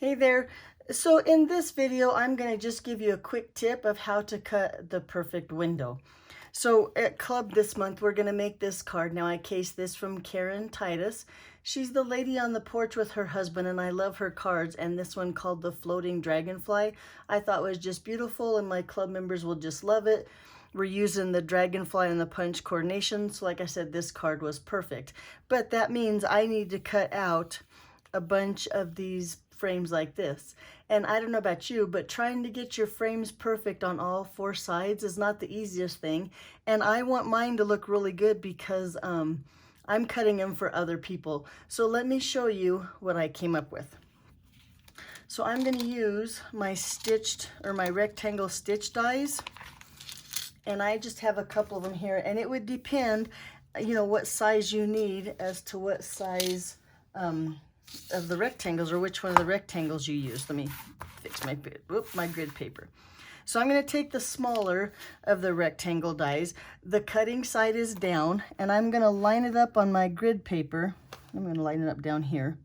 Hey there. So in this video, I'm going to just give you a quick tip of how to cut the perfect window. So at Club this month, we're going to make this card. Now I cased this from Karen Titus. She's the lady on the porch with her husband, and I love her cards. And this one called the Floating Dragonfly, I thought was just beautiful, and my club members will just love it. We're using the dragonfly and the punch coordination. So like I said, this card was perfect. But that means I need to cut out a bunch of these frames like this. And I don't know about you, but trying to get your frames perfect on all four sides is not the easiest thing. And I want mine to look really good because I'm cutting them for other people. So let me show you what I came up with. So I'm going to use my my rectangle stitch dies. And I just have a couple of them here. And it would depend, what size you need as to what size of the rectangles, or which one of the rectangles you use. Let me fix my grid paper. So I'm going to take the smaller of the rectangle dies. The cutting side is down, and I'm going to line it up on my grid paper. I'm going to line it up down here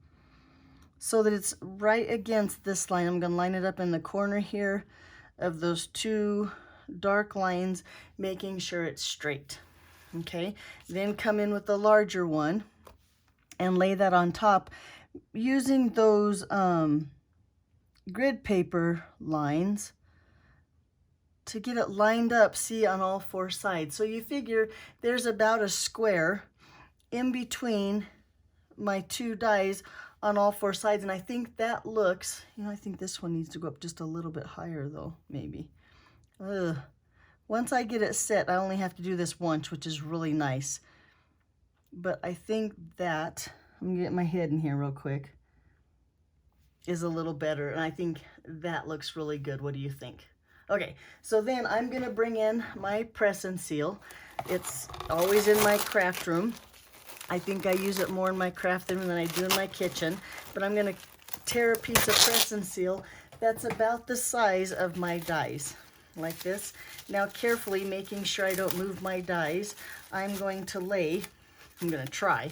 so that it's right against this line. I'm going to line it up in the corner here of those two dark lines, making sure it's straight. Okay, then come in with the larger one and lay that on top using those grid paper lines to get it lined up, see, on all four sides. So you figure there's about a square in between my two dies on all four sides, and I think that looks, I think this one needs to go up just a little bit higher though, maybe. Once I get it set, I only have to do this once, which is really nice. But I think that, I'm gonna get my head in here real quick, is a little better, and I think that looks really good. What do you think? Okay, so then I'm gonna bring in my press and seal. It's always in my craft room. I think I use it more in my craft room than I do in my kitchen, but I'm gonna tear a piece of press and seal that's about the size of my dies, like this. Now carefully, making sure I don't move my dies, I'm going to try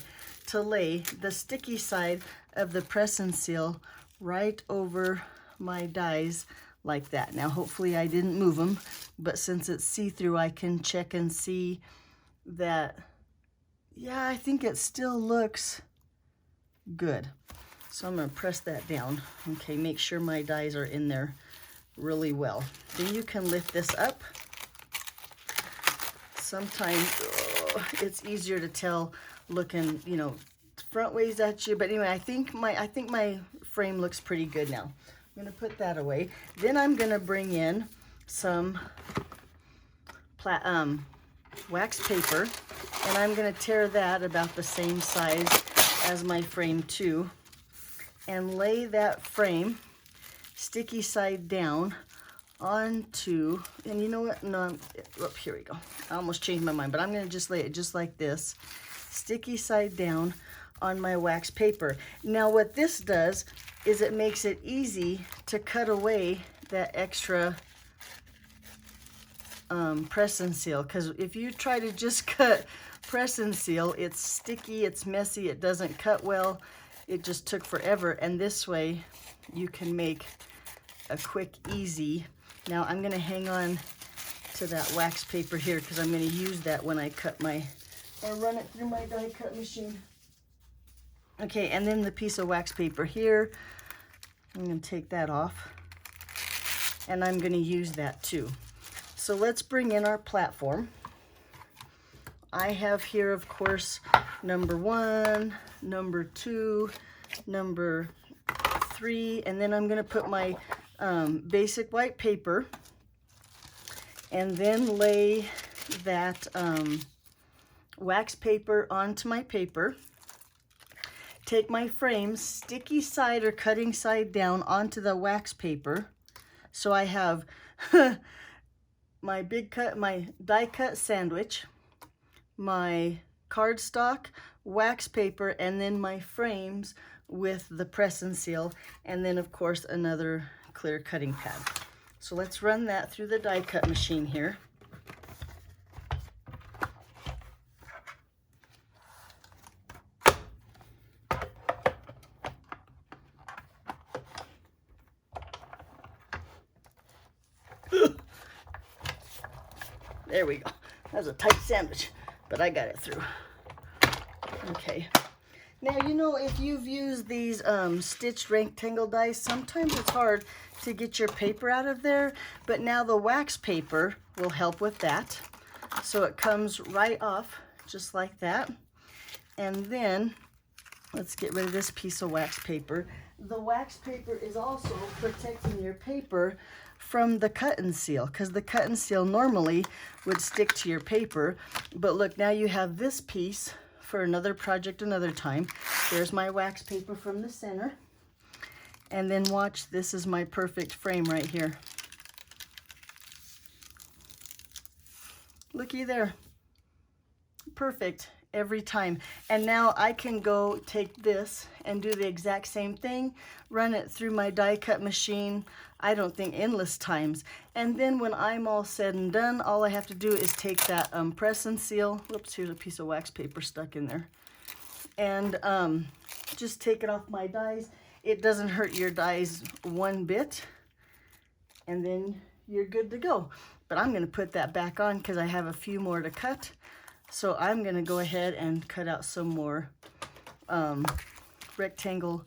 to lay the sticky side of the press and seal right over my dies like that. Now hopefully I didn't move them, but since it's see-through, I can check and see that, yeah, I think it still looks good. So I'm going to press that down. Okay, make sure my dies are in there really well. Then you can lift this up. Sometimes it's easier to tell looking, front ways at you. But anyway, I think my frame looks pretty good now. I'm going to put that away. Then I'm going to bring in some wax paper, and I'm going to tear that about the same size as my frame too, and lay that frame sticky side down onto, and you know what, no, here we go. I almost changed my mind, but I'm going to just lay it just like this, sticky side down on my wax paper. Now what this does is it makes it easy to cut away that extra press and seal, because if you try to just cut press and seal, it's sticky, it's messy, it doesn't cut well, it just took forever. And this way you can make a quick, easy. Now I'm going to hang on to that wax paper here because I'm going to use that when I cut or run it through my die cut machine. Okay, and then the piece of wax paper here, I'm going to take that off, and I'm going to use that too. So let's bring in our platform. I have here, of course, number 1, number 2, number 3, and then I'm going to put my basic white paper, and then lay that wax paper onto my paper. Take my frame, sticky side or cutting side down onto the wax paper. So I have my die cut sandwich, my cardstock, wax paper, and then my frames with the press and seal, and then of course another clear cutting pad. So let's run that through the die cut machine here. There we go. That was a tight sandwich, but I got it through. Okay. Now, you know, if you've used these stitched rectangle dies, sometimes it's hard to get your paper out of there, but now the wax paper will help with that. So it comes right off just like that. And then let's get rid of this piece of wax paper. The wax paper is also protecting your paper from the cut and seal, because the cut and seal normally would stick to your paper. But look, now you have this piece for another project another time. There's my wax paper from the center. And then watch, this is my perfect frame right here. Looky there. Perfect every time. And now I can go take this and do the exact same thing, run it through my die cut machine, I don't think endless times. And then when I'm all said and done, all I have to do is take that press and seal. Whoops, here's a piece of wax paper stuck in there. And just take it off my dies. It doesn't hurt your dies one bit. And then you're good to go. But I'm going to put that back on because I have a few more to cut. So I'm going to go ahead and cut out some more rectangle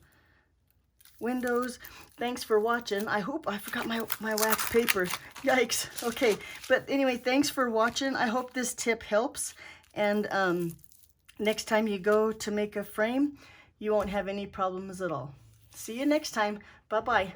windows. Thanks for watching. I hope I forgot my wax paper. Yikes. Okay. But anyway, thanks for watching. I hope this tip helps. And next time you go to make a frame, you won't have any problems at all. See you next time. Bye-bye.